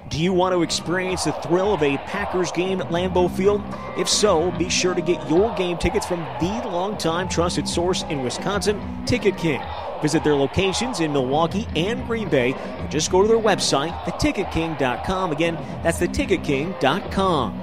Do you want to experience the thrill of a Packers game at Lambeau Field? If so, be sure to get your game tickets from the longtime trusted source in Wisconsin, Ticket King. Visit their locations in Milwaukee and Green Bay, or just go to their website, theticketking.com. Again, that's theticketking.com.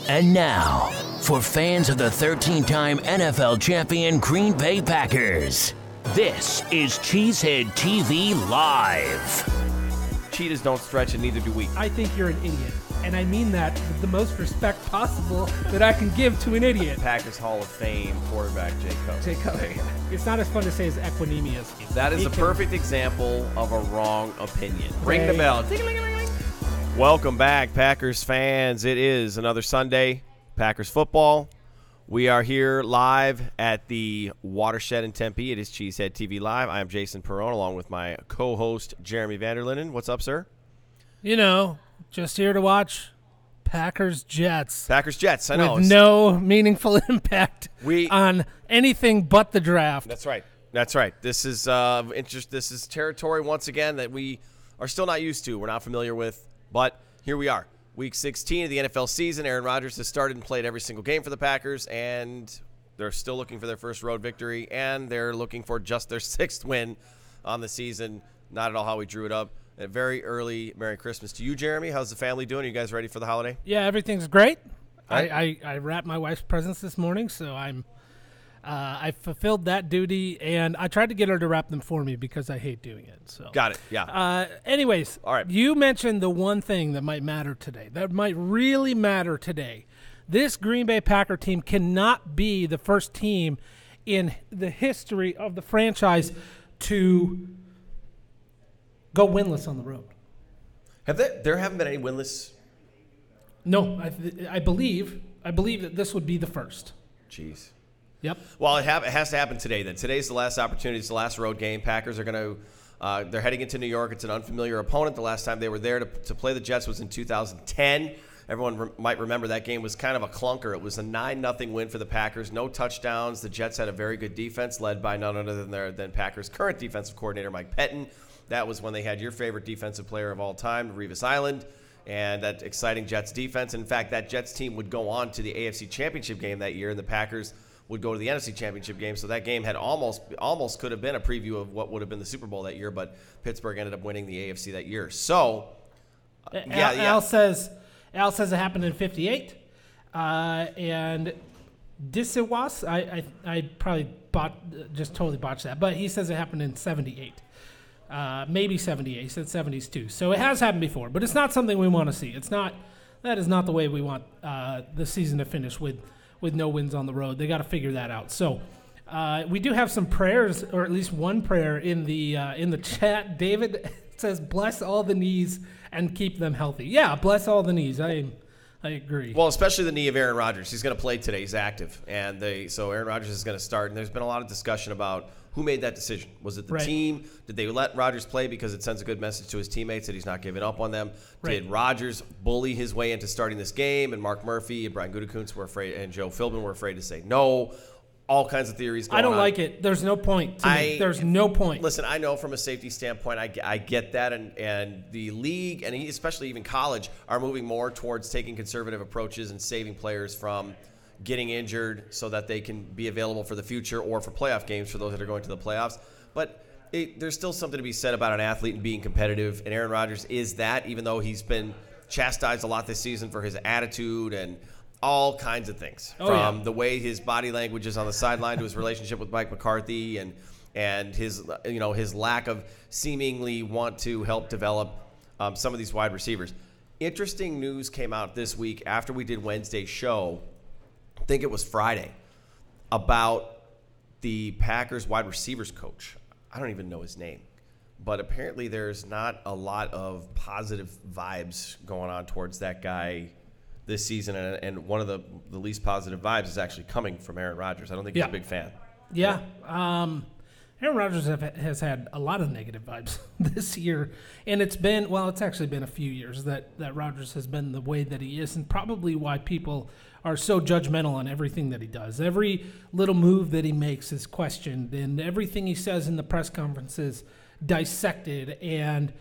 And now, for fans of the 13-time NFL champion Green Bay Packers, this is Cheesehead TV Live. Cheetahs don't stretch and neither do we. I think you're an idiot. And I mean that with the most respect possible that I can give to an idiot. Packers Hall of Fame quarterback Jay Cutler. It's not as fun to say as equanimous. That is a perfect example of a wrong opinion. Ring the bell. Welcome back, Packers fans. It is another Sunday, Packers football. We are here live at the Watershed in Tempe. It is Cheesehead TV Live. I am Jason Perrone along with my co-host Jeremy Vanderlinden. What's up, sir? You know, just here to watch Packers-Jets. Packers-Jets, I know. With no meaningful impact on anything but the draft. That's right. That's right. This is This is territory once again that we are still not used to. We're not familiar with, but here we are. Week 16 of the NFL season. Aaron Rodgers has started and played every single game for the Packers, and they're still looking for their first road victory, and they're looking for just their 6th win on the season. Not at all how we drew it up. A very early Merry Christmas to you, Jeremy. How's the family doing? Are you guys ready for the holiday? Yeah, everything's great. Right. I wrapped my wife's presents this morning, so I fulfilled that duty, and I tried to get her to wrap them for me because I hate doing it. So got it. Yeah. Anyways, all right. You mentioned the one thing that might matter today. That might really matter today. This Green Bay Packer team cannot be the first team in the history of the franchise to go winless on the road. There haven't been any winless? No, I believe that this would be the first. Jeez. Yep. Well, it has to happen today. Then today's the last opportunity. It's the last road game. Packers are going to. They're heading into New York. It's an unfamiliar opponent. The last time they were there to play the Jets was in 2010. Everyone might remember that game was kind of a clunker. It was a 9-0 win for the Packers. No touchdowns. The Jets had a very good defense led by none other than Packers' current defensive coordinator, Mike Pettin. That was when they had your favorite defensive player of all time, Revis Island, and that exciting Jets defense. In fact, that Jets team would go on to the AFC Championship game that year, and the Packers would go to the NFC Championship game. So that game had almost could have been a preview of what would have been the Super Bowl that year, but Pittsburgh ended up winning the AFC that year. So, Al says it happened in 58, and Disiwas, I probably just totally botched that, but he says it happened in 78. Maybe 78. He said 70s too. So it has happened before, but it's not something we want to see. That is not the way we want the season to finish with no wins on the road. They got to figure that out. So we do have some prayers, or at least one prayer in the chat. David says, "Bless all the knees and keep them healthy." Yeah, bless all the knees. I agree. Well, especially the knee of Aaron Rodgers. He's going to play today. He's active, and so Aaron Rodgers is going to start. And there's been a lot of discussion about who made that decision. Was it the team? Did they let Rodgers play because it sends a good message to his teammates that he's not giving up on them? Right. Did Rodgers bully his way into starting this game? And Mark Murphy and Brian Gutekunst were afraid, and Joe Philbin were afraid to say no. All kinds of theories going on. I don't like it. There's no point to me. There's no point. Listen, I know from a safety standpoint, I get that, and the league, and especially even college, are moving more towards taking conservative approaches and saving players from getting injured so that they can be available for the future or for playoff games for those that are going to the playoffs. But there's still something to be said about an athlete and being competitive, and Aaron Rodgers is that, even though he's been chastised a lot this season for his attitude and all kinds of things, from the way his body language is on the sideline to his relationship with Mike McCarthy and his lack of seemingly want to help develop some of these wide receivers. Interesting news came out this week after we did Wednesday's show. I think it was Friday, about the Packers wide receivers coach. I don't even know his name, but apparently there's not a lot of positive vibes going on towards that guy this season, and one of the least positive vibes is actually coming from Aaron Rodgers. I don't think he's a big fan. Yeah. Aaron Rodgers has had a lot of negative vibes this year, and it's actually been a few years that Rodgers has been the way that he is, and probably why people are so judgmental on everything that he does. Every little move that he makes is questioned, and everything he says in the press conferences dissected, and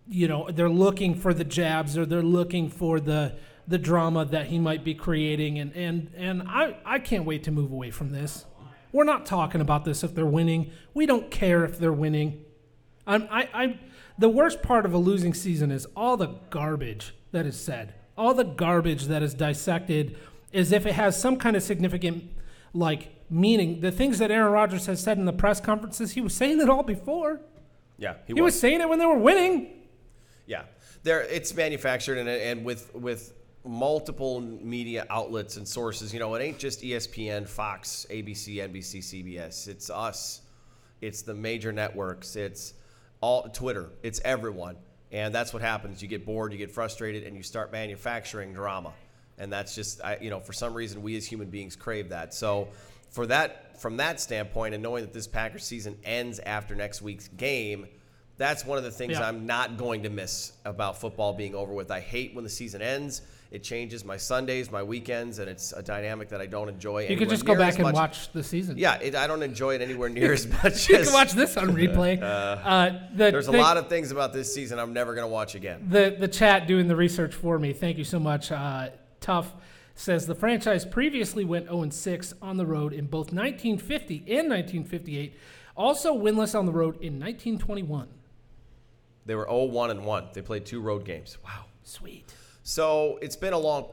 they're looking for the jabs, or they're looking for the drama that he might be creating, and I can't wait to move away from this. We're not talking about this if they're winning. We don't care if they're winning. The worst part of a losing season is all the garbage that is said, all the garbage that is dissected, as if it has some kind of significant meaning. The things that Aaron Rodgers has said in the press conferences, he was saying it all before. Yeah, he was saying it when they were winning. Yeah, it's manufactured, and with multiple media outlets and sources. It ain't just ESPN, Fox, ABC, NBC, CBS. It's us. It's the major networks. It's all Twitter. It's everyone. And that's what happens. You get bored, you get frustrated, and you start manufacturing drama. And that's just, for some reason, we as human beings crave that. So from that standpoint, and knowing that this Packers season ends after next week's game, that's one of the things I'm not going to miss about football being over with. I hate when the season ends. It changes my Sundays, my weekends, and it's a dynamic that I don't enjoy. You could just go back and watch the season. Yeah, I don't enjoy it anywhere near as much. You can watch this on replay. There's a lot of things about this season I'm never going to watch again. The chat doing the research for me. Thank you so much. Tough says the franchise previously went 0-6 on the road in both 1950 and 1958. Also winless on the road in 1921. They were 0-1-1. They played 2 road games. Wow, sweet. So it's been a long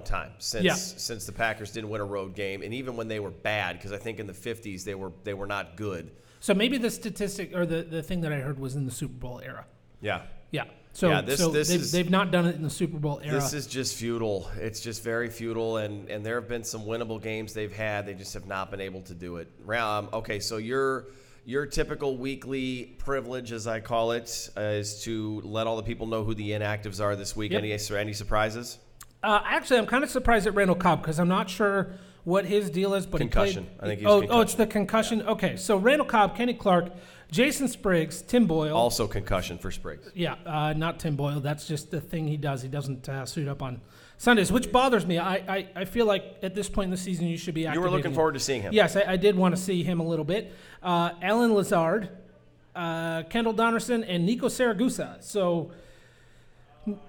time since the Packers didn't win a road game, and even when they were bad, because I think in the 50s they were not good. So maybe the statistic or the thing that I heard was in the Super Bowl era. Yeah. So they've not done it in the Super Bowl era. This is just futile. It's just very futile, and there have been some winnable games they've had. They just have not been able to do it. Okay, so your typical weekly privilege, as I call it, is to let all the people know who the inactives are this week. Yep. Any surprises? Actually, I'm kind of surprised at Randall Cobb because I'm not sure what his deal is. But concussion. I think he's concussion. Oh, it's the concussion? Yeah. Okay, so Randall Cobb, Kenny Clark, Jason Spriggs, Tim Boyle. Also concussion for Spriggs. Yeah, not Tim Boyle. That's just the thing he does. He doesn't suit up on Sundays, which bothers me. I feel like at this point in the season you should be activating. You were looking forward to seeing him. Yes, I did want to see him a little bit. Alan Lazard, Kendall Donnerson, and Nico Saragusa. So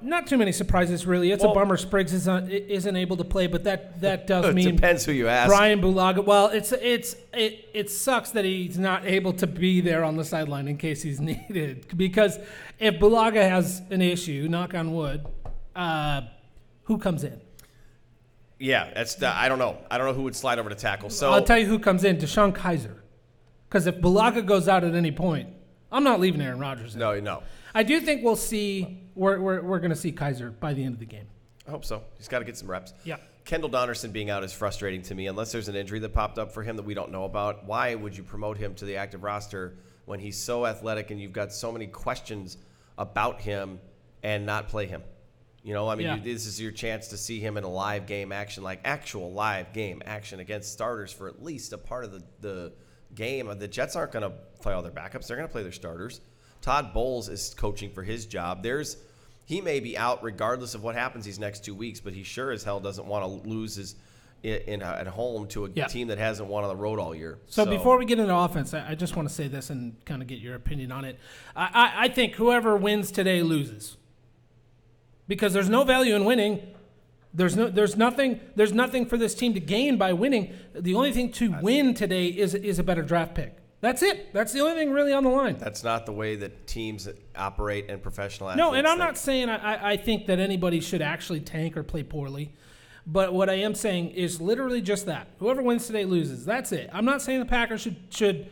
not too many surprises, really. It's a bummer Spriggs isn't able to play, but that does mean depends who you ask. Brian Bulaga. Well, it sucks that he's not able to be there on the sideline in case he's needed. Because if Bulaga has an issue, knock on wood, who comes in? Yeah, I don't know. I don't know who would slide over to tackle. So I'll tell you who comes in: Deshaun Kaiser. Because if Bulaga goes out at any point, I'm not leaving Aaron Rodgers in. No. I do think we'll see. We're going to see Kaiser by the end of the game. I hope so. He's got to get some reps. Yeah. Kendall Donnerson being out is frustrating to me. Unless there's an injury that popped up for him that we don't know about, why would you promote him to the active roster when he's so athletic and you've got so many questions about him and not play him? This is your chance to see him in a live game action, like actual live game action against starters for at least a part of the game. The Jets aren't going to play all their backups. They're going to play their starters. Todd Bowles is coaching for his job. He may be out regardless of what happens these next 2 weeks, but he sure as hell doesn't want to lose at home to a team that hasn't won on the road all year. So before we get into offense, I just want to say this and kind of get your opinion on it. I think whoever wins today loses. Because there's no value in winning. There's nothing for this team to gain by winning. The only thing to win today is a better draft pick. That's it. That's the only thing really on the line. That's not the way that teams operate and professional athletes. No, and I'm not saying I think that anybody should actually tank or play poorly. But what I am saying is literally just that. Whoever wins today loses. That's it. I'm not saying the Packers should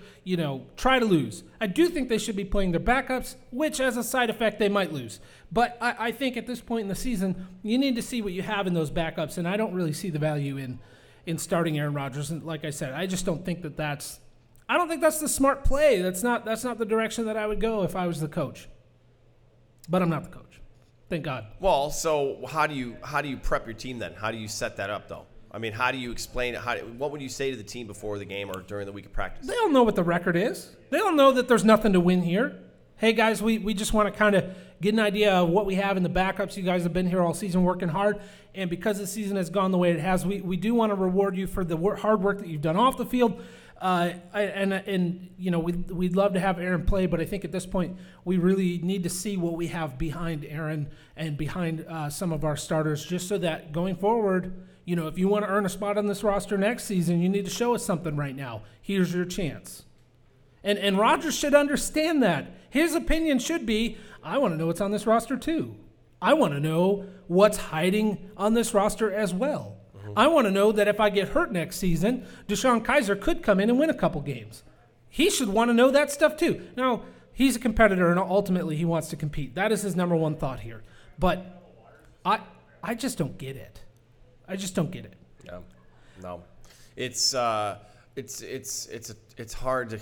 try to lose. I do think they should be playing their backups, which as a side effect they might lose. But I think at this point in the season, you need to see what you have in those backups, and I don't really see the value in starting Aaron Rodgers. And like I said, I just don't think that's the smart play. That's not the direction that I would go if I was the coach. But I'm not the coach. Thank God. Well, so how do you prep your team then? How do you set that up though? I mean, how do you explain it? What would you say to the team before the game or during the week of practice? They don't know what the record is. They don't know that there's nothing to win here. Hey guys, we just want to kind of get an idea of what we have in the backups. You guys have been here all season working hard, and because the season has gone the way it has, we do want to reward you for the hard work that you've done off the field. We'd love to have Aaron play, but I think at this point we really need to see what we have behind Aaron and behind some of our starters, just so that going forward, if you want to earn a spot on this roster next season, you need to show us something right now. Here's your chance. And Rodgers should understand that. His opinion should be, I want to know what's on this roster too. I want to know what's hiding on this roster as well. Mm-hmm. I want to know that if I get hurt next season, DeShone Kizer could come in and win a couple games. He should want to know that stuff too. Now, he's a competitor, and ultimately he wants to compete. That is his number one thought here. But I just don't get it. I just don't get it. No. It's hard to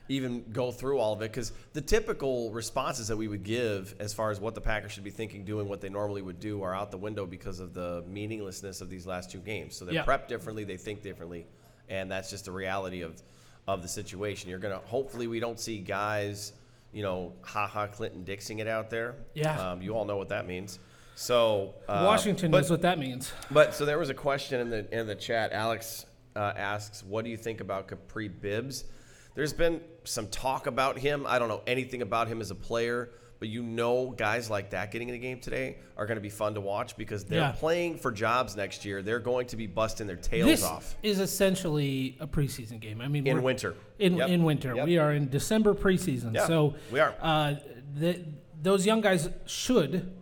even go through all of it, because the typical responses that we would give as far as what the Packers should be thinking, doing what they normally would do, are out the window because of the meaninglessness of these last two games. So they're prepped differently, they think differently, and that's just the reality of the situation. You're going to, hopefully we don't see guys, Clinton Dixing it out there. Yeah. You all know what that means. So Washington knows what that means. But so there was a question in the chat. Alex asks, what do you think about Capri Bibbs? There's been some talk about him. I don't know anything about him as a player, but guys like that getting in the game today are going to be fun to watch, because they're playing for jobs next year. They're going to be busting their tails off. This is essentially a preseason game. I mean, in winter. In winter. Yep. We are in December preseason. Yeah, so we are. Those young guys should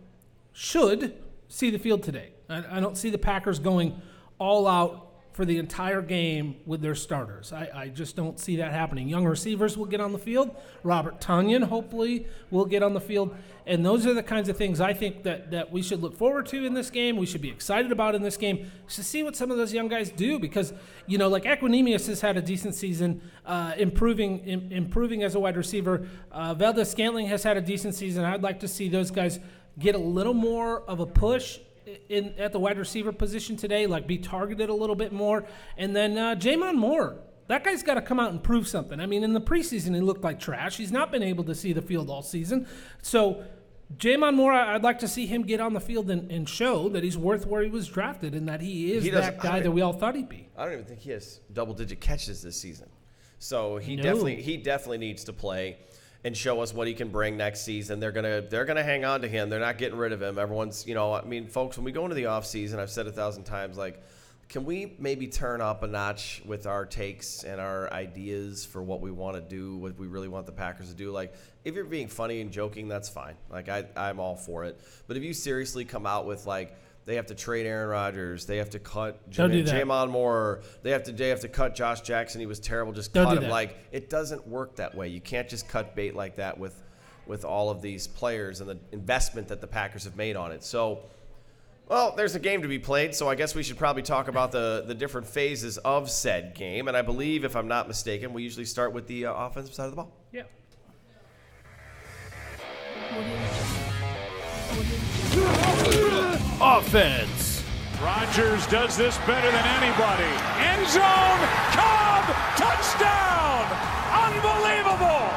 see the field today. I don't see the Packers going all out for the entire game with their starters. I just don't see that happening. Young receivers will get on the field. Robert Tonyan, hopefully, will get on the field. And those are the kinds of things I think that we should look forward to in this game. We should be excited about in this game, to see what some of those young guys do, because, like Equinemius has had a decent season, improving as a wide receiver. Valdez-Scantling has had a decent season. I'd like to see those guys get a little more of a push at the wide receiver position today, like be targeted a little bit more. And then Jamon Moore, that guy's got to come out and prove something. I mean, in the preseason, he looked like trash. He's not been able to see the field all season. So Jamon Moore, I'd like to see him get on the field and show that he's worth where he was drafted, and that he is that guy that we all thought he'd be. I don't even think he has double-digit catches this season. So he definitely needs to play and show us what he can bring next season. They're gonna hang on to him. They're not getting rid of him. Everyone's, folks, when we go into the offseason, I've said 1,000 times, can we maybe turn up a notch with our takes and our ideas for what we want to do, what we really want the Packers to do? If you're being funny and joking, that's fine. I'm all for it. But if you seriously come out with they have to trade Aaron Rodgers, they have to cut Jamon Moore, they have to cut Josh Jackson, he was terrible, just cut him. It doesn't work that way. You can't just cut bait like that with all of these players and the investment that the Packers have made on it. So, well, there's a game to be played, so I guess we should probably talk about the different phases of said game. And I believe, if I'm not mistaken, we usually start with the offensive side of the ball. Yeah. Offense. Rodgers does this better than anybody. End zone. Cobb. Touchdown. Unbelievable.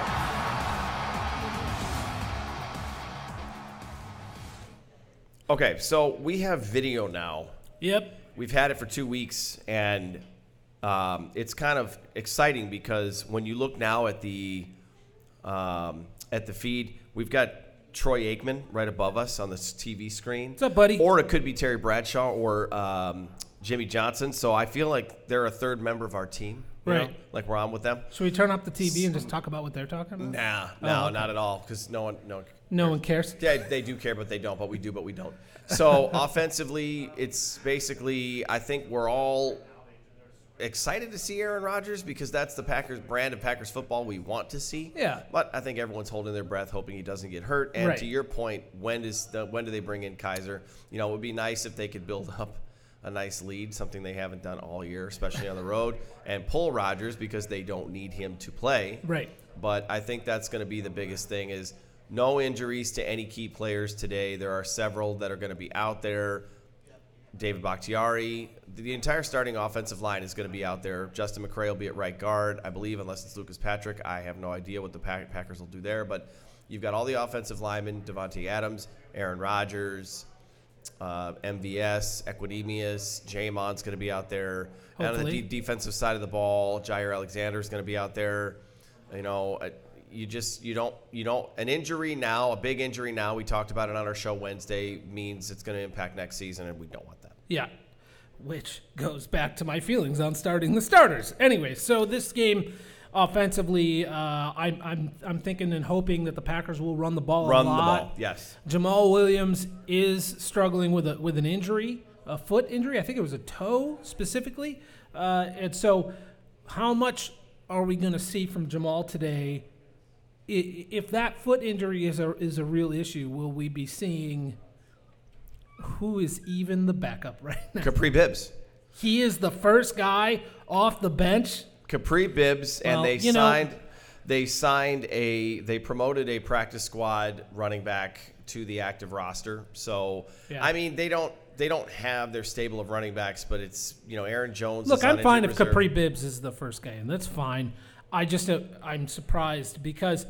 Okay, so we have video now. Yep. We've had it for 2 weeks, and it's kind of exciting, because when you look now at the feed, we've got Troy Aikman right above us on the TV screen. What's up, buddy? Or it could be Terry Bradshaw or Jimmy Johnson. So I feel like they're a third member of our team. Right. Like we're on with them. Should we turn up the TV and just talk about what they're talking about? No, not at all, because no one cares? Yeah, they do care, but they don't. But we do, but we don't. So offensively, it's basically, I think we're all excited to see Aaron Rodgers, because that's the Packers brand of Packers football we want to see. Yeah. But I think everyone's holding their breath, hoping he doesn't get hurt. And to your point, when do they bring in Kizer? It would be nice if they could build up a nice lead, something they haven't done all year, especially on the road, and pull Rodgers, because they don't need him to play. Right. But I think that's going to be the biggest thing, is no injuries to any key players today. There are several that are going to be out there. David Bakhtiari, the entire starting offensive line is going to be out there. Justin McCray will be at right guard, I believe, unless it's Lucas Patrick. I have no idea what the Packers will do there, but you've got all the offensive linemen, Devontae Adams, Aaron Rodgers, MVS, Equidemius, Jamon's going to be out there. Hopefully. And on the defensive side of the ball, Jair Alexander is going to be out there. You know, you don't an injury now, a big injury now, we talked about it on our show Wednesday, means it's going to impact next season, and we don't want that. Yeah, which goes back to my feelings on starting the starters. Anyway, so this game offensively, I'm thinking and hoping that the Packers will run the ball a lot. Run the ball, yes. Jamal Williams is struggling with an injury, a foot injury. I think it was a toe specifically. And so how much are we going to see from Jamal today? If that foot injury is a real issue, will we be seeing who is even the backup right now? Capri Bibbs. He is the first guy off the bench. Capri Bibbs, and they promoted a practice squad running back to the active roster. So yeah. I mean, they don't have their stable of running backs, but it's, you know, Aaron Jones. Look, is I'm fine if reserve. Capri Bibbs is the first guy, and that's fine. I'm surprised because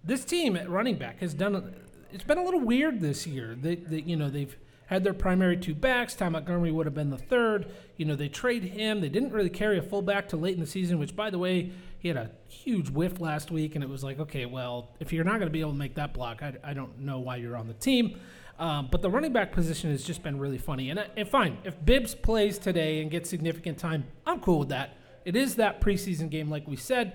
this team at running back has done. It's been a little weird this year. They've had their primary two backs. Ty Montgomery would have been the third. You know, they trade him. They didn't really carry a fullback till late in the season, which, by the way, he had a huge whiff last week, and it was like, okay, well, if you're not going to be able to make that block, I don't know why you're on the team. But the running back position has just been really funny. And fine, if Bibbs plays today and gets significant time, I'm cool with that. It is that preseason game, like we said.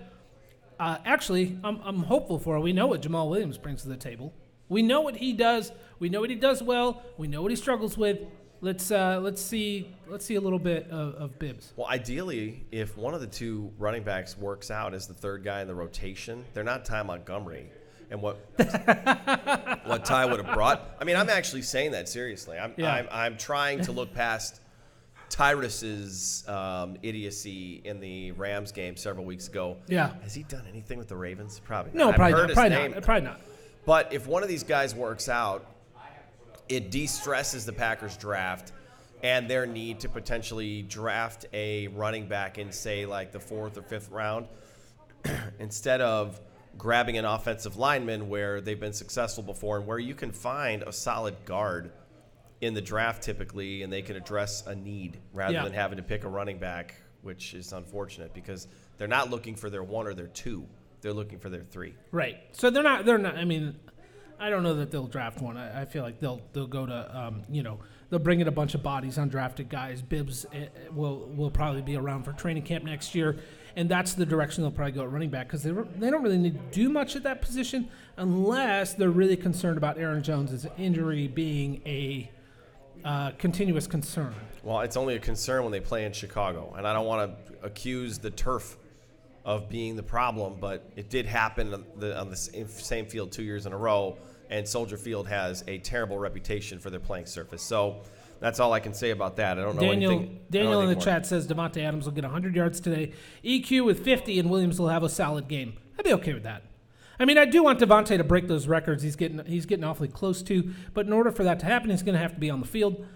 Actually, I'm hopeful for it. We know what Jamal Williams brings to the table. We know what he does. We know what he does well. We know what he struggles with. Let's see a little bit of Bibbs. Well, ideally, if one of the two running backs works out as the third guy in the rotation, they're not Ty Montgomery. And what Ty would have brought. I mean, I'm actually saying that seriously. I'm trying to look past Tyrus's idiocy in the Rams game several weeks ago. Yeah. Has he done anything with the Ravens? Probably not. No, Probably not. But if one of these guys works out, it de-stresses the Packers draft and their need to potentially draft a running back in, say, like the 4th or 5th round instead of grabbing an offensive lineman where they've been successful before and where you can find a solid guard in the draft typically, and they can address a need rather than having to pick a running back, which is unfortunate because they're not looking for their 1 or their 2. They're looking for their 3. Right. So they're not. I mean, I don't know that they'll draft one. I feel like they'll go to they'll bring in a bunch of bodies, undrafted guys. Bibbs will probably be around for training camp next year, and that's the direction they'll probably go at running back because they don't really need to do much at that position unless they're really concerned about Aaron Jones' injury being a continuous concern. Well, it's only a concern when they play in Chicago, and I don't want to accuse the turf of being the problem, but it did happen on the same field 2 years in a row, and Soldier Field has a terrible reputation for their playing surface. So that's all I can say about that. I don't know anything. Daniel in the chat says Davante Adams will get 100 yards today, EQ with 50, and Williams will have a solid game. I'd be okay with that. I mean, I do want Davante to break those records he's getting awfully close to, but in order for that to happen, he's going to have to be on the field.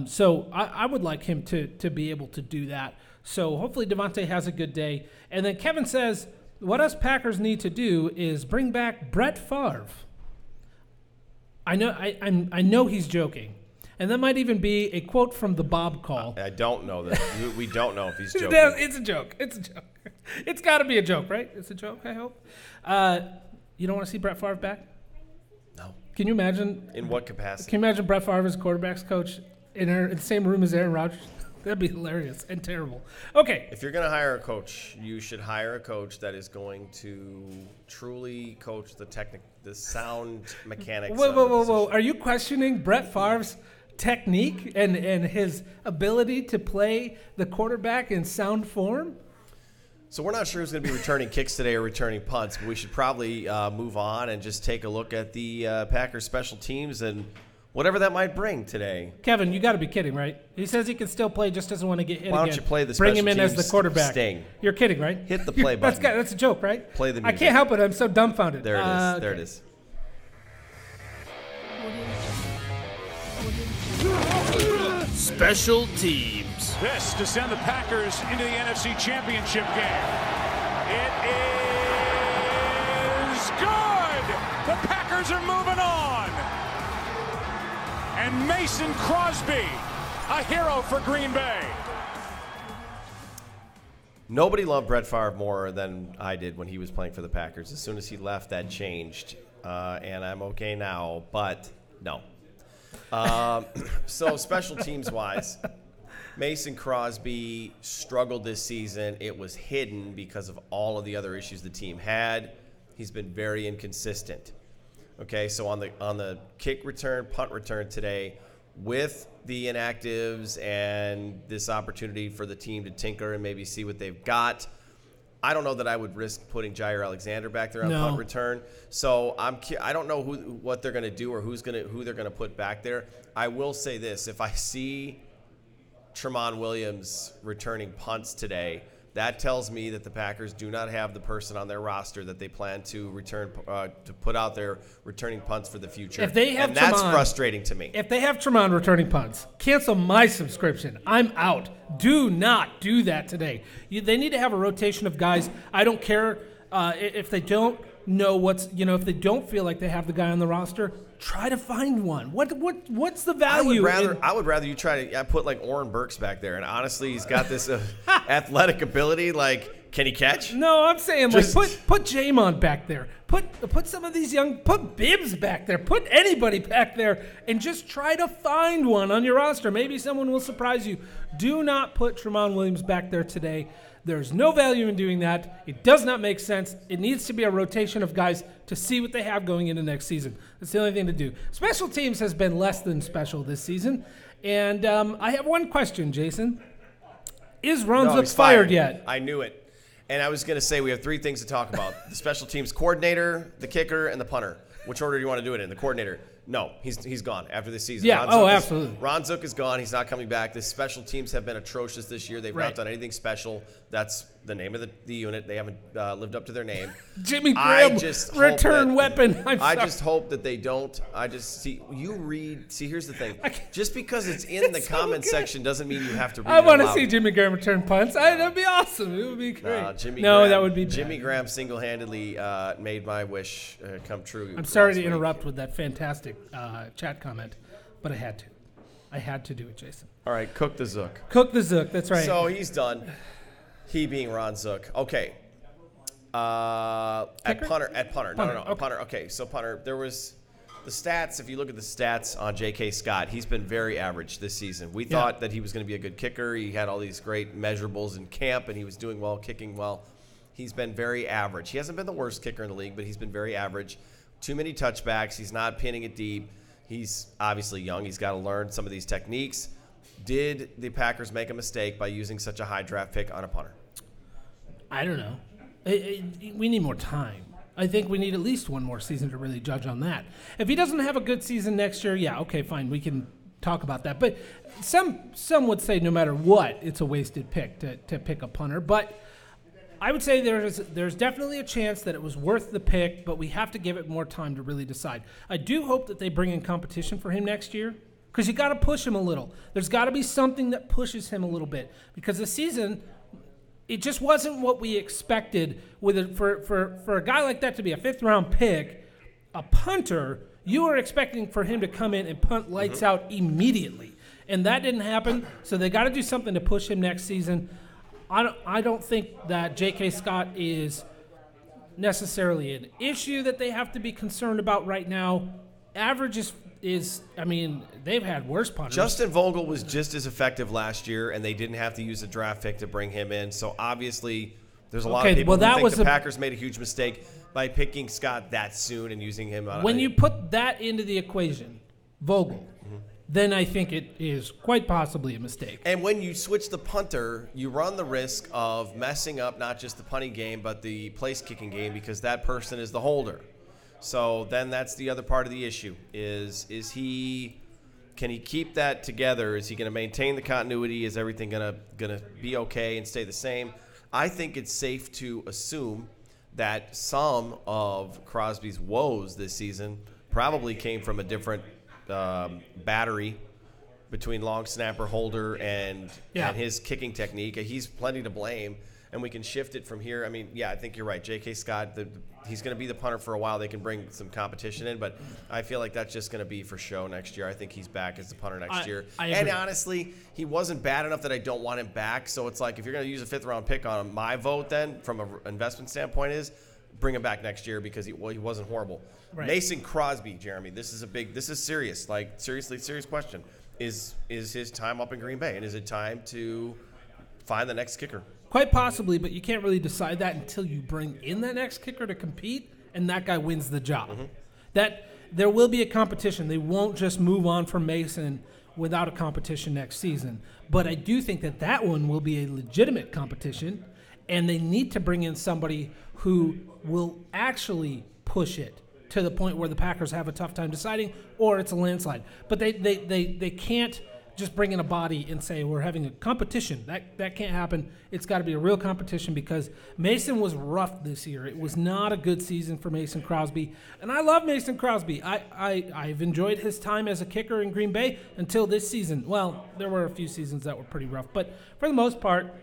So I would like him to be able to do that. So hopefully Davante has a good day. And then Kevin says, what us Packers need to do is bring back Brett Favre. I know he's joking. And that might even be a quote from the Bob call. I don't know that. We don't know if he's joking. It's a joke. It's got to be a joke, right? It's a joke, I hope. You don't want to see Brett Favre back? No. Can you imagine? In what capacity? Can you imagine Brett Favre as quarterback's coach in the same room as Aaron Rodgers? That'd be hilarious and terrible. Okay. If you're going to hire a coach, you should hire a coach that is going to truly coach the sound mechanics. Whoa. Are you questioning Brett Favre's technique and his ability to play the quarterback in sound form? So we're not sure who's going to be returning kicks today or returning punts, but we should probably move on and just take a look at the Packers special teams and whatever that might bring today. Kevin, you got to be kidding, right? He says he can still play, just doesn't want to get hit again. Why don't you play the special teams? Bring him in as the quarterback. Sting. You're kidding, right? Hit the play button. That's a joke, right? Play the music. I can't help it. I'm so dumbfounded. There it is. There it is. Special teams. This to send the Packers into the NFC Championship game. It is good. The Packers are moving on. and Mason Crosby, a hero for Green Bay. Nobody loved Brett Favre more than I did when he was playing for the Packers. As soon as he left, that changed, and I'm okay now, but no. So special teams-wise, Mason Crosby struggled this season. It was hidden because of all of the other issues the team had. He's been very inconsistent. Okay, so on the kick return, punt return today, with the inactives and this opportunity for the team to tinker and maybe see what they've got, I don't know that I would risk putting Jair Alexander back there on punt return. So I don't know what they're going to do or who they're going to put back there. I will say this: if I see Tramon Williams returning punts today, that tells me that the Packers do not have the person on their roster that they plan to return to put out there returning punts for the future. If they have that's frustrating to me. If they have Tramon returning punts, cancel my subscription. I'm out. Do not do that today. They need to have a rotation of guys. I don't care if they don't know if they don't feel like they have the guy on the roster. Try to find one. What's the value? I would rather you try to put like Oren Burks back there. And honestly, he's got this athletic ability. Like, can he catch? No, I'm saying put Jamon back there. Put some of these put Bibbs back there. Put anybody back there, and just try to find one on your roster. Maybe someone will surprise you. Do not put Tramon Williams back there today. There's no value in doing that. It does not make sense. It needs to be a rotation of guys to see what they have going into next season. That's the only thing to do. Special teams has been less than special this season. And I have one question, Jason. Is Ron Zook fired yet? I knew it. And I was going to say we have three things to talk about. The special teams coordinator, the kicker, and the punter. Which order do you want to do it in? The coordinator. No, he's gone after this season. Yeah, absolutely. Ron Zook is gone. He's not coming back. The special teams have been atrocious this year. They've not done anything special. That's the name of the unit. They haven't lived up to their name. Jimmy Graham, return weapon. I just hope that they don't. See, here's the thing. Just because it's in the comment section doesn't mean you have to read it. I want to see Jimmy Graham return punts. That'd be awesome. It would be great. That would be bad. Jimmy Graham single-handedly made my wish come true. I'm sorry to interrupt with that fantastic chat comment, but I had to. I had to do it, Jason. All right, cook the Zook. Cook the Zook, that's right. So he's done. He being Ron Zook. Okay. At punter. No. Punter. Okay, so punter. There was the stats. If you look at the stats on J.K. Scott, he's been very average this season. We thought that he was going to be a good kicker. He had all these great measurables in camp, and he was doing well, kicking well. He's been very average. He hasn't been the worst kicker in the league, but he's been very average. Too many touchbacks. He's not pinning it deep. He's obviously young. He's got to learn some of these techniques. Did the Packers make a mistake by using such a high draft pick on a punter? I don't know. We need more time. I think we need at least one more season to really judge on that. If he doesn't have a good season next year, yeah, okay, fine. We can talk about that. But some would say no matter what, it's a wasted pick to pick a punter. But I would say there's definitely a chance that it was worth the pick, but we have to give it more time to really decide. I do hope that they bring in competition for him next year, because you got to push him a little. There's got to be something that pushes him a little bit, because this season it just wasn't what we expected. For a guy like that to be a fifth-round pick, a punter, you were expecting for him to come in and punt lights out immediately, and that didn't happen. So they got to do something to push him next season. I don't think that J.K. Scott is necessarily an issue that they have to be concerned about right now. Average is they've had worse punters. Justin Vogel was just as effective last year, and they didn't have to use a draft pick to bring him in. So obviously there's a lot of people who think the Packers made a huge mistake by picking Scott that soon and using him. When you put that into the equation, Vogel, then I think it is quite possibly a mistake. And when you switch the punter, you run the risk of messing up not just the punting game but the place-kicking game, because that person is the holder. So then that's the other part of the issue can he keep that together? Is he going to maintain the continuity? Is everything going to be okay and stay the same? I think it's safe to assume that some of Crosby's woes this season probably came from a different battery between long snapper holder and his kicking technique. He's plenty to blame. and we can shift it from here. I mean, yeah, I think you're right. J.K. Scott, he's going to be the punter for a while. They can bring some competition in, but I feel like that's just going to be for show next year. I think he's back as the punter next year. And honestly, he wasn't bad enough that I don't want him back. So it's like if you're going to use a 5th-round pick on him, my vote then from an investment standpoint is bring him back next year because he wasn't horrible. Right. Mason Crosby, Jeremy, this is serious. Like, seriously, serious question. Is his time up in Green Bay, and is it time to find the next kicker? Quite possibly, but you can't really decide that until you bring in that next kicker to compete, and that guy wins the job. Mm-hmm. That there will be a competition. They won't just move on from Mason without a competition next season. But I do think that one will be a legitimate competition, and they need to bring in somebody who will actually push it to the point where the Packers have a tough time deciding, or it's a landslide. But they can't just bring in a body and say we're having a competition. That can't happen. It's got to be a real competition because Mason was rough this year. It was not a good season for Mason Crosby. And I love Mason Crosby. I've enjoyed his time as a kicker in Green Bay until this season. Well, there were a few seasons that were pretty rough. But for the most part,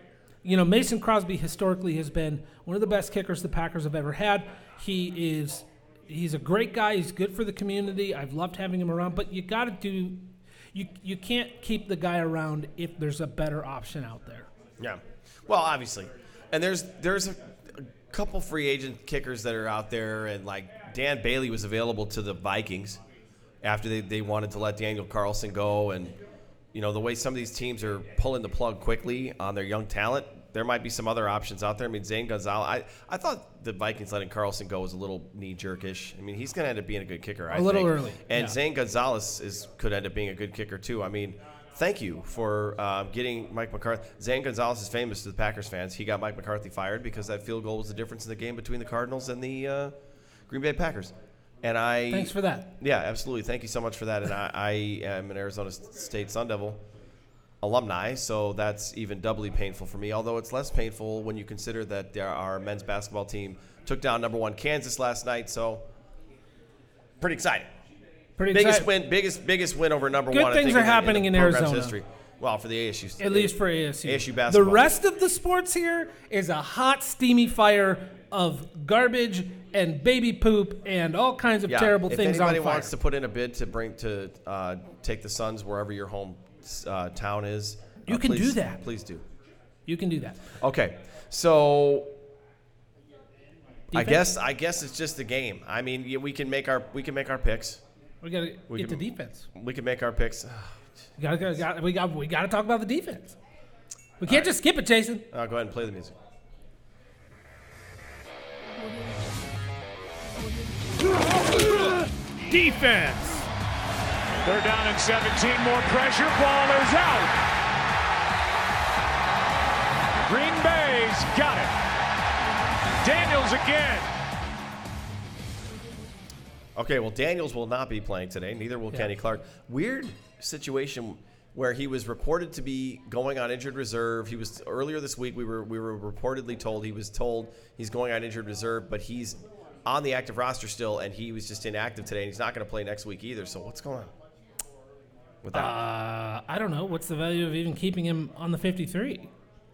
Mason Crosby historically has been one of the best kickers the Packers have ever had. He's a great guy. He's good for the community. I've loved having him around. But you got to do – you can't keep the guy around if there's a better option out there. Yeah. Well, obviously. And there's a couple free agent kickers that are out there. And, like, Dan Bailey was available to the Vikings after they wanted to let Daniel Carlson go. And, the way some of these teams are pulling the plug quickly on their young talent, there might be some other options out there. I mean, Zane Gonzalez, I thought the Vikings letting Carlson go was a little knee-jerkish. I mean, he's going to end up being a good kicker, I think. A little early. And yeah. Zane Gonzalez could end up being a good kicker, too. I mean, thank you for getting Mike McCarthy. Zane Gonzalez is famous to the Packers fans. He got Mike McCarthy fired because that field goal was the difference in the game between the Cardinals and the Green Bay Packers. And thanks for that. Yeah, absolutely. Thank you so much for that. And I am an Arizona State Sun Devil alumni, so that's even doubly painful for me, although it's less painful when you consider that our men's basketball team took down number 1 Kansas last night, so pretty exciting. Biggest win over number 1. Good things are happening in Arizona. History. Well, for the ASU. At least for ASU. ASU basketball. The rest of the sports here is a hot, steamy fire of garbage and baby poop and all kinds of terrible things on fire. If anybody wants to put in a bid to take the Suns wherever your home town is, you can do that. Please do. You can do that. Okay, so defense? I guess it's just a game. I mean, we can make our picks. We gotta get to defense. We can make our picks. We gotta talk about the defense. We can't just skip it, Jason. Go ahead and play the music. Defense. They're down in 17. More pressure. Ball is out. Green Bay's got it. Daniels again. Okay, well, Daniels will not be playing today. Neither will Kenny Clark. Weird situation where he was reported to be going on injured reserve. He was earlier this week. We were reportedly told he's going on injured reserve, but he's on the active roster still, and he was just inactive today, and he's not going to play next week either. So what's going on with that? I don't know. What's the value of even keeping him on the 53?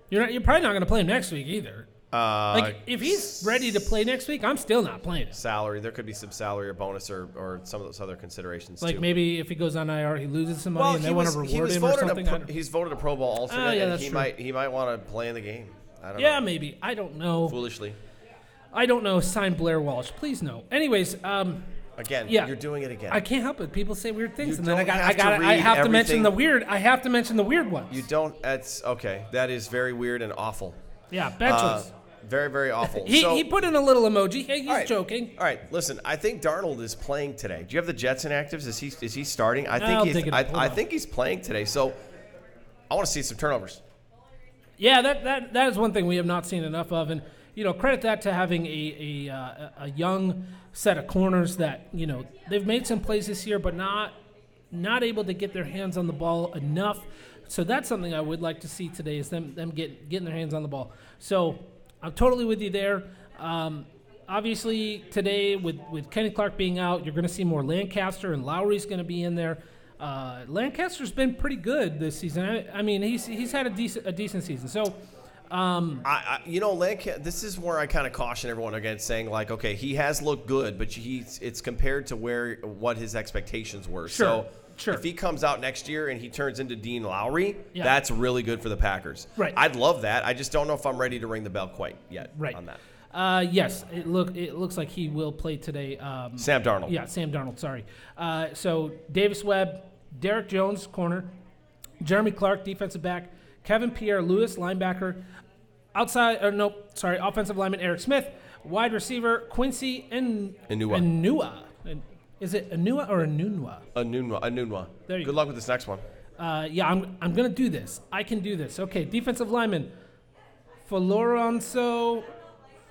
You're probably not going to play him next week either. If he's ready to play next week, I'm still not playing him. Salary. There could be some salary or bonus or some of those other considerations, like too. Maybe if he goes on IR, he loses some money and they want to reward him or something. He's voted a Pro Bowl alternate, and he might want to play in the game. I don't know. Yeah, maybe. I don't know. Foolishly. I don't know. Sign Blair Walsh. Please no. Anyways, again, you're doing it again. I can't help it. People say weird things, and then I have to mention the weird. I have to mention the weird ones. You don't. That's okay. That is very weird and awful. Yeah, Betches. Very, very awful. He put in a little emoji. Hey, he's joking. All right, listen. I think Darnold is playing today. Do you have the Jets inactives? Is he starting? I think he's playing today. So I want to see some turnovers. Yeah, that is one thing we have not seen enough of, and credit that to having a young set of corners that they've made some plays this year, but not able to get their hands on the ball enough. So that's something I would like to see today is them getting their hands on the ball. So I'm totally with you there. Obviously, today with Kenny Clark being out, you're going to see more Lancaster, and Lowry's going to be in there. Lancaster's been pretty good this season. I mean, he's had a decent season. So This is where I kind of caution everyone against saying, like, okay, he has looked good, but it's compared to what his expectations were. Sure. So if he comes out next year and he turns into Dean Lowry, that's really good for the Packers. Right. I'd love that. I just don't know if I'm ready to ring the bell quite yet on that. Yes, it looks like he will play today. Sam Darnold. Yeah, Sam Darnold, sorry. So Davis Webb, Derek Jones, corner, Jeremy Clark, defensive back, Kevin Pierre-Louis, linebacker, offensive lineman Eric Smith, wide receiver Quincy Enunwa. Is it Enunwa or Enunwa? Enunwa. There you go. Good luck with this next one. I'm going to do this. I can do this. Okay, defensive lineman Florenzo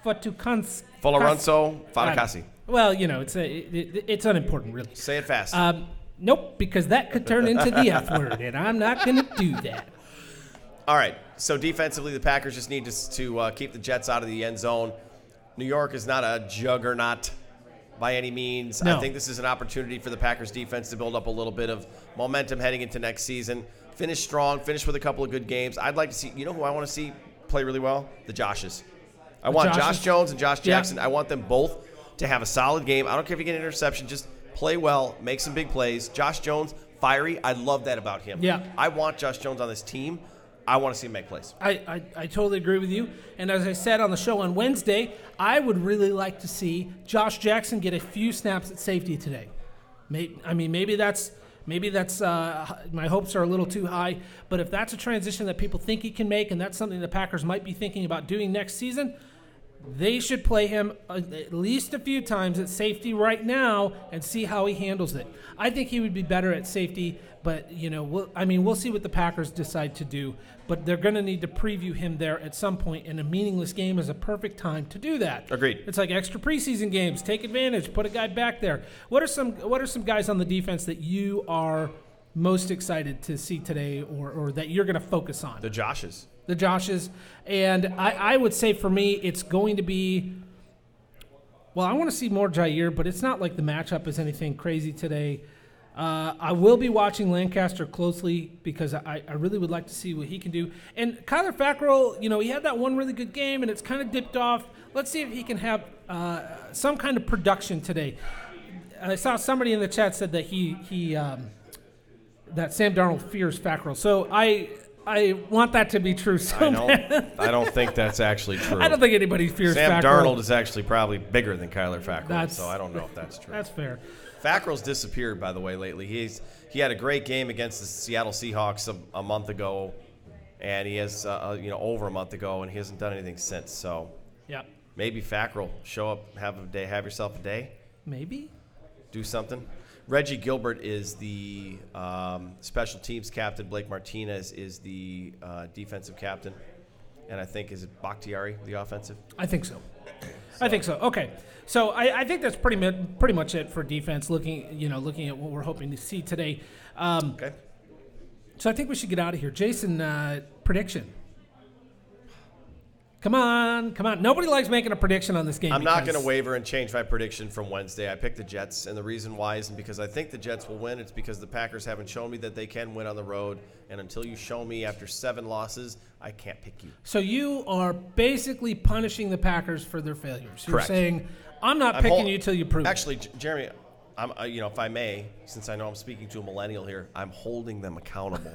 Fatukasi. Well, it's unimportant, really. Say it fast. Nope, because that could turn into the F word, and I'm not going to do that. All right, so defensively, the Packers just need to keep the Jets out of the end zone. New York is not a juggernaut by any means. No. I think this is an opportunity for the Packers defense to build up a little bit of momentum heading into next season. Finish strong, finish with a couple of good games. I'd like to see, who I want to see play really well? The Joshes. I want Josh Jones and Josh Jackson. Yeah. I want them both to have a solid game. I don't care if you get an interception. Just play well, make some big plays. Josh Jones, fiery. I love that about him. Yeah. I want Josh Jones on this team. I want to see him make plays. I totally agree with you. And as I said on the show on Wednesday, I would really like to see Josh Jackson get a few snaps at safety today. Maybe that's my hopes are a little too high. But if that's a transition that people think he can make, and that's something the Packers might be thinking about doing next season, they should play him at least a few times at safety right now and see how he handles it. I think he would be better at safety, but we'll see what the Packers decide to do. But they're going to need to preview him there at some point, and a meaningless game is a perfect time to do that. Agreed. It's like extra preseason games. Take advantage. Put a guy back there. What are some guys on the defense that you are most excited to see today, or that you're going to focus on? The Joshes. The Joshes. And I would say for me, it's going to be, well, I want to see more Jair, but it's not like the matchup is anything crazy today. I will be watching Lancaster closely because I really would like to see what he can do. And Kyler Fackrell, he had that one really good game, and it's kind of dipped off. Let's see if he can have some kind of production today. I saw somebody in the chat said that that Sam Darnold fears Fackrell. So I want that to be true. I don't think that's actually true. I don't think anybody fears Sam Fackrell. Darnold is actually probably bigger than Kyler Fackrell, so I don't know if that's true. That's fair. Fackrell's disappeared, by the way, lately. He had a great game against the Seattle Seahawks a month ago, and he has over a month ago, and he hasn't done anything since. So maybe Fackrell, show up, have yourself a day. Maybe do something. Reggie Gilbert is the special teams captain. Blake Martinez is the defensive captain. And I think, is it Bakhtiari, the offensive? I think so. Okay. So I think that's pretty much it for defense, looking at what we're hoping to see today. Okay. So I think we should get out of here. Jason, prediction. Come on. Nobody likes making a prediction on this game. I'm not going to waver and change my prediction from Wednesday. I picked the Jets, and the reason why isn't because I think the Jets will win. It's because the Packers haven't shown me that they can win on the road, and until you show me after 7 losses, I can't pick you. So you are basically punishing the Packers for their failures. You're Correct. saying, I'm not picking you till you prove it. Actually, Jeremy, if I may, since I know I'm speaking to a millennial here, I'm holding them accountable.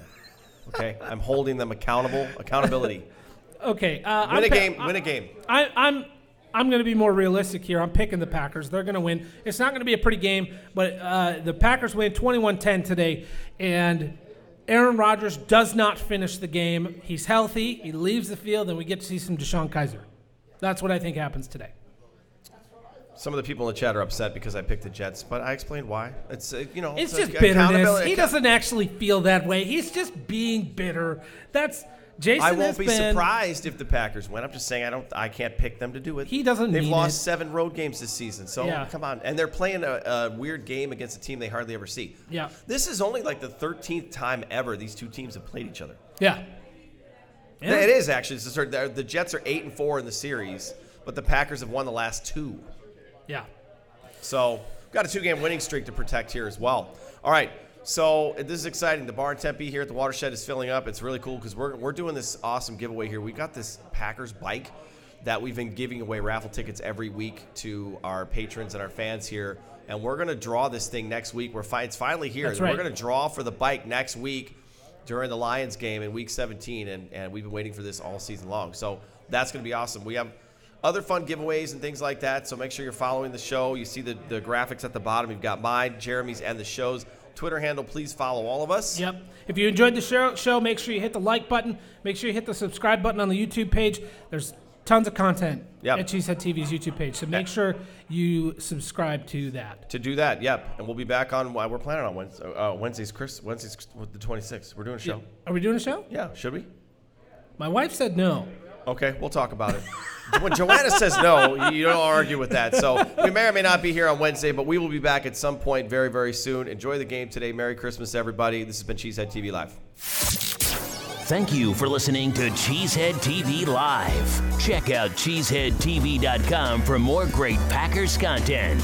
Okay? I'm holding them accountable. Accountability. Okay. Win a game. I'm going to be more realistic here. I'm picking the Packers. They're going to win. It's not going to be a pretty game, but the Packers win 21-10 today, and Aaron Rodgers does not finish the game. He's healthy. He leaves the field, and we get to see some Deshaun Kaiser. That's what I think happens today. Some of the people in the chat are upset because I picked the Jets, but I explained why. It's just bitterness. He doesn't actually feel that way. He's just being bitter. Jason I won't be surprised if the Packers win. I'm just saying I can't pick them to do it. He doesn't. They've lost 7 road games this season, so come on. And they're playing a weird game against a team they hardly ever see. Yeah. This is only like the 13th time ever these two teams have played each other. Yeah. It is actually. The Jets are 8-4 in the series, but the Packers have won the last 2. Yeah. So we've got a 2-game winning streak to protect here as well. All right. So this is exciting. The bar in Tempe here at the Watershed is filling up. It's really cool because we're doing this awesome giveaway here. We've got this Packers bike that we've been giving away raffle tickets every week to our patrons and our fans here. And we're going to draw this thing next week. It's finally here. That's right. We're going to draw for the bike next week during the Lions game in Week 17. And we've been waiting for this all season long. So that's going to be awesome. We have other fun giveaways and things like that. So make sure you're following the show. You see the graphics at the bottom. You've got mine, Jeremy's, and the show's Twitter handle. Please follow all of us. Yep. If you enjoyed the show, make sure you hit the like button. Make sure you hit the subscribe button on the YouTube page. There's tons of content at Cheesehead TV's YouTube page, so make sure you subscribe to that. To do that, and we'll be back on. We're planning on Wednesday's the 26th. We're doing a show. Yeah. Are we doing a show? Yeah, should we? My wife said no. Okay, we'll talk about it. When Joanna says no, you don't argue with that. So we may or may not be here on Wednesday, but we will be back at some point very, very soon. Enjoy the game today. Merry Christmas, everybody. This has been Cheesehead TV Live. Thank you for listening to Cheesehead TV Live. Check out cheeseheadtv.com for more great Packers content.